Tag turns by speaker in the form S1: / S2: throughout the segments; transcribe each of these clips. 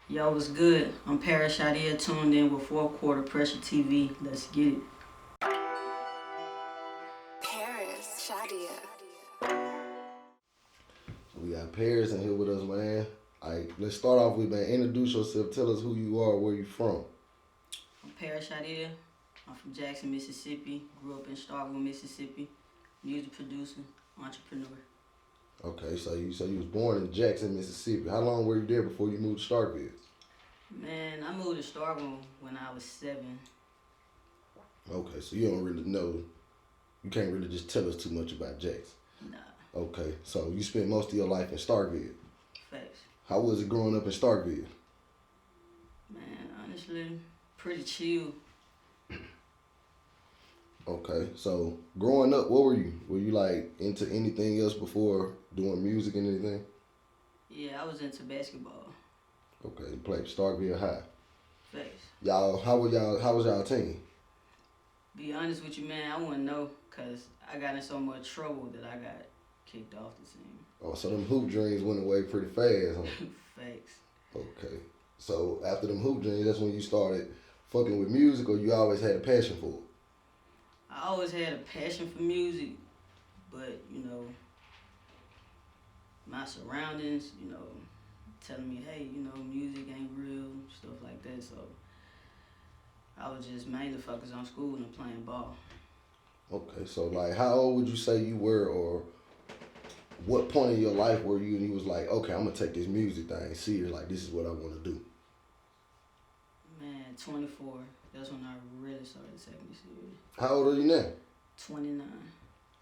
S1: Yo, what's good? I'm Shadia, tuned in with fourth quarter Pressure TV. Let's get it.
S2: Paris, Shadia.
S3: We got Paris in here with us, man. Alright, let's start off with, man, introduce yourself. Tell us who you are, where you from.
S1: I'm Shadia. I'm from Jackson, Mississippi. Grew up in Starkville, Mississippi. Music producer, entrepreneur.
S3: Okay, so you was born in Jackson, Mississippi. How long were you there before you moved to Starkville?
S1: Man, I moved to Starkville when I was 7.
S3: Okay, so you don't really know. You can't really just tell us too much about Jackson.
S1: Nah,
S3: Okay, so you spent most of your life in Starkville.
S1: facts.
S3: How was it growing up in Starkville?
S1: Man, honestly, pretty chill.
S3: Okay, so growing up, what were you? Were you like into anything else before doing music and anything?
S1: Yeah, I was into basketball.
S3: Okay, you played Starkville High.
S1: Facts.
S3: How was y'all team?
S1: Be honest with you, man, I wouldn't know because I got in so much trouble that I got kicked off the team.
S3: Oh, so them hoop dreams went away pretty fast, huh?
S1: Facts.
S3: Okay. So after them hoop dreams, that's when you started fucking with music, or you always had a passion for it?
S1: I always had a passion for music, but my surroundings, telling me, hey, music ain't real, stuff like that. So I was just mainly focused on school and playing ball.
S3: Okay, so like how old would you say you were, or what point in your life were you and you was like, okay, I'm gonna take this music thing serious, like this is what I wanna do?
S1: Man, 24. That's when I really started taking it serious.
S3: How old are you now?
S1: 29.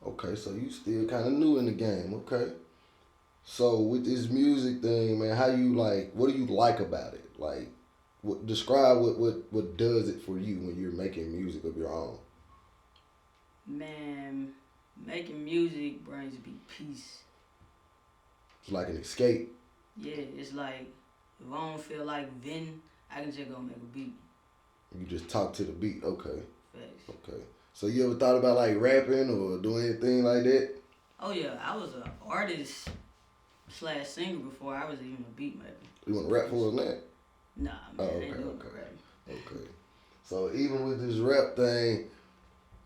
S3: Okay, so you still kinda new in the game, okay. So with this music thing, man, how you like, what do you like about it? Like, describe what does it for you when you're making music of your own?
S1: Man, making music brings me peace.
S3: It's like an escape.
S1: Yeah, it's like if I don't feel like venting, I can just go make a beat.
S3: You just talk to the beat. Okay.
S1: Facts.
S3: Okay. So you ever thought about like rapping or doing anything like that?
S1: Oh yeah, I was an artist slash singer before I was even a beat maker.
S3: You want to rap for us now?
S1: Nah,
S3: Oh,
S1: man, I
S3: okay,
S1: ain't doing
S3: okay.
S1: no rapping.
S3: Okay. So even with this rap thing,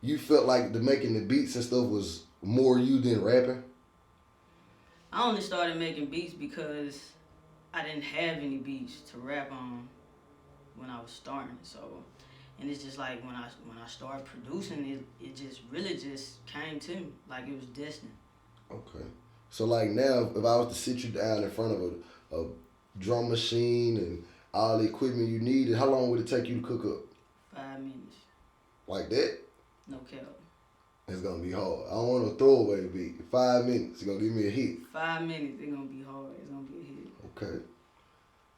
S3: you felt like the making the beats and stuff was more you than rapping?
S1: I only started making beats because I didn't have any beats to rap on when I was starting. So, and it's just like when I started producing it, it just really just came to me like it was destined.
S3: Okay. So like now, if I was to sit you down in front of a drum machine and all the equipment you needed, how long would it take you to cook up?
S1: 5 minutes,
S3: Like that?
S1: no cap.
S3: It's gonna be hard. I don't want no throwaway beat. 5 minutes, you're gonna give me a hit.
S1: 5 minutes, it's gonna be hard. It's gonna be a hit.
S3: Okay.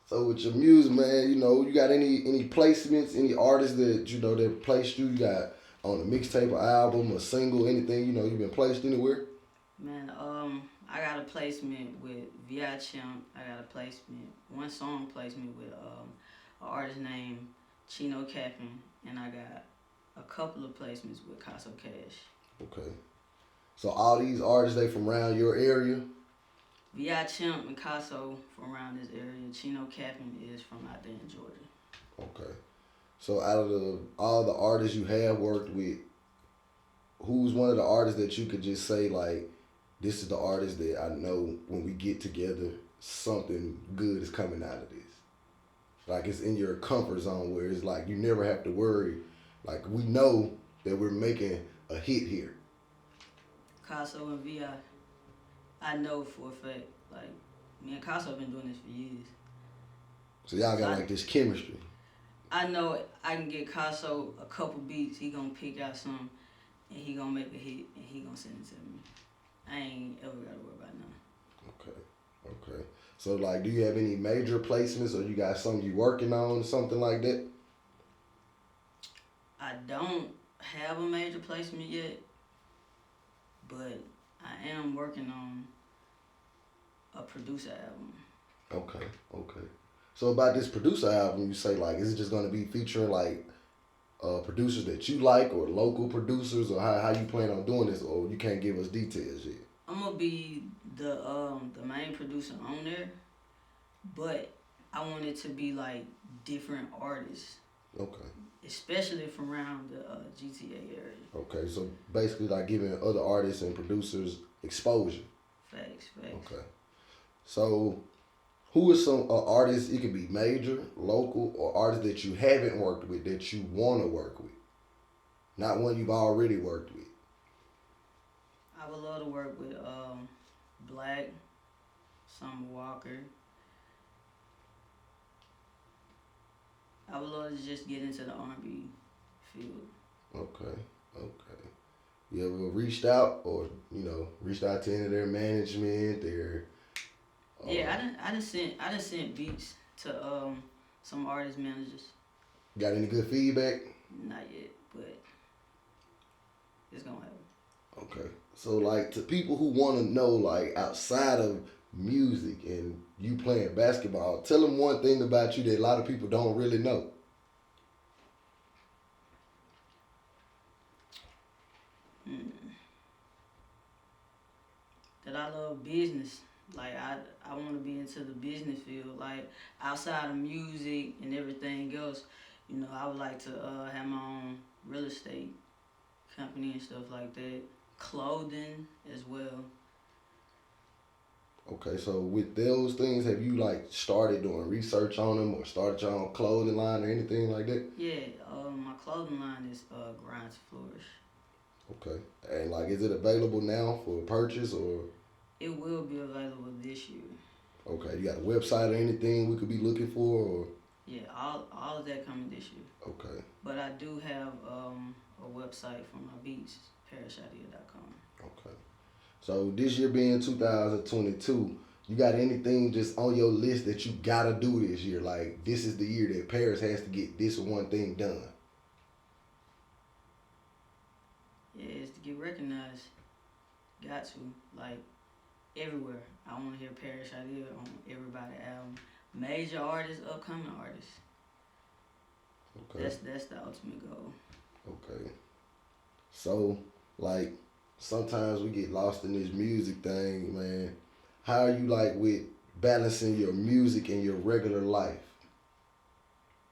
S3: So with your music, man, you got any placements, any artists that that placed you? You got on a mixtape, or album, a single, anything? You've been placed anywhere?
S1: Man, I got a placement with VI Champ. I got a placement, one song placement with an artist named Chino Cappin, and I got a couple of placements with Casso Cash.
S3: Okay. So all these artists, they from around your area?
S1: VI Champ and Casso from around this area. Chino Cappin is from out there in Georgia.
S3: Okay. So out of all the artists you have worked with, who's one of the artists that you could just say like, this is the artist that I know when we get together, something good is coming out of this. Like it's in your comfort zone where it's like you never have to worry. Like we know that we're making a hit here.
S1: Casso and VI, I know for a fact. Like me and Casso been doing this for years.
S3: So y'all
S1: So
S3: got like this chemistry.
S1: I know I can get Casso a couple beats. He gonna pick out some, and he gonna make a hit, and he gonna send it to me. I ain't ever gotta worry about nothing.
S3: Okay. Okay. So like, do you have any major placements, or you got something you working on, something like that?
S1: I don't have a major placement yet, but I am working on a producer album.
S3: Okay. Okay. So about this producer album, you say like, is it just gonna be featuring like producers that you like, or local producers, or how you plan on doing this, or you can't give us details yet?
S1: I'm gonna be the main producer on there, but I want it to be like different artists,
S3: Okay.
S1: especially from around the GTA area.
S3: Okay. So basically, like giving other artists and producers exposure.
S1: Facts.
S3: Okay. So, who is some artists? It could be major, local, or artists that you haven't worked with that you want to work with, not one you've already worked with.
S1: I would love to work with Black, Summer Walker. I would love to just get into the R&B field.
S3: Okay. Okay. You ever reached out or reached out to any of their management, their
S1: Yeah, I done sent beats to some artist managers.
S3: got any good feedback?
S1: Not yet, but it's gonna happen.
S3: Okay. So like to people who want to know like outside of music and you playing basketball, tell them one thing about you that a lot of people don't really know.
S1: That I love business. Like I want to be into the business field. Like outside of music and everything else, I would like to have my own real estate company and stuff like that. Clothing as well.
S3: Okay, so with those things, have you like started doing research on them or started your own clothing line or anything like that?
S1: Yeah, my clothing line is Grind to Flourish.
S3: Okay, and like, is it available now for purchase or?
S1: It will be available this year.
S3: Okay, you got a website or anything we could be looking for or?
S1: Yeah, all of that coming this year.
S3: Okay.
S1: But I do have a website for my beats, Shadia.com.
S3: Okay. So this year being 2022, you got anything just on your list that you gotta do this year? Like this is the year that Paris has to get this one thing done.
S1: Yeah, it's to get recognized. Got to. Like, everywhere. I want to hear Paris Shadia on everybody's album. Major artists, upcoming artists.
S3: Okay.
S1: That's the ultimate goal.
S3: Okay. So, like, sometimes we get lost in this music thing, man. How are you like with balancing your music and your regular life?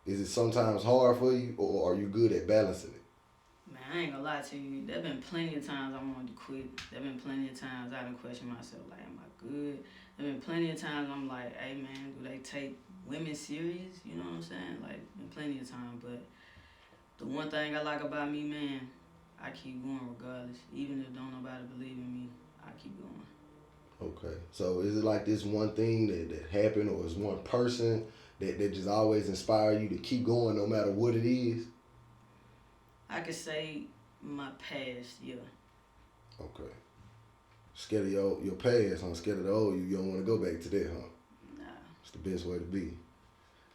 S3: Is it sometimes hard for you or are you good at balancing it?
S1: Man, I ain't gonna lie to you. There been plenty of times I wanted to quit. There been plenty of times I done questioned myself, like, am I good? There been plenty of times I'm like, hey man, do they take women serious? You know what I'm saying? Like, been plenty of times. But the one thing I like about me, man, I keep going regardless. Even if don't nobody believe in me, I keep going.
S3: Okay. So is it like this one thing that happened or is one person that just always inspire you to keep going no matter what it is?
S1: I could say my past, yeah.
S3: Okay. Scared of your past, huh? Scared of the old you. You don't want to go back to that, huh?
S1: Nah.
S3: It's the best way to be.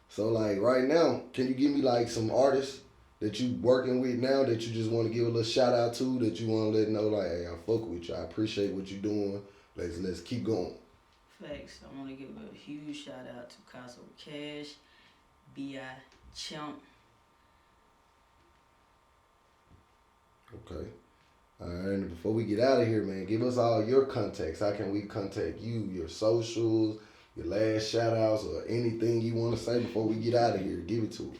S3: So like right now, can you give me like some artists that you working with now that you just want to give a little shout out to, that you want to let know like, hey, I fuck with you. I appreciate what you're doing. Let's keep going.
S1: Facts. I want to give a huge shout out to Casa Cash, B.I. Chump.
S3: Okay. All right. And before we get out of here, man, give us all your contacts. How can we contact you? Your socials, your last shout outs, or anything you want to say before we get out of here? Give it to us.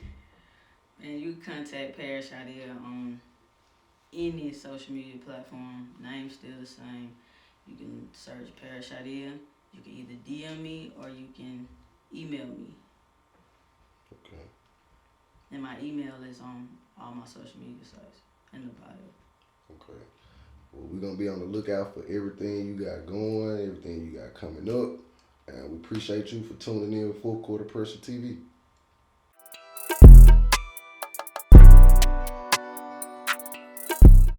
S1: And you can contact Paris Shadia on any social media platform. Name's still the same. You can search Paris Shadia. You can either DM me or you can email me.
S3: Okay.
S1: And my email is on all my social media sites in the bio.
S3: Okay. Well, we're going to be on the lookout for everything you got going, everything you got coming up. And we appreciate you for tuning in with Full Quarter Pressure TV.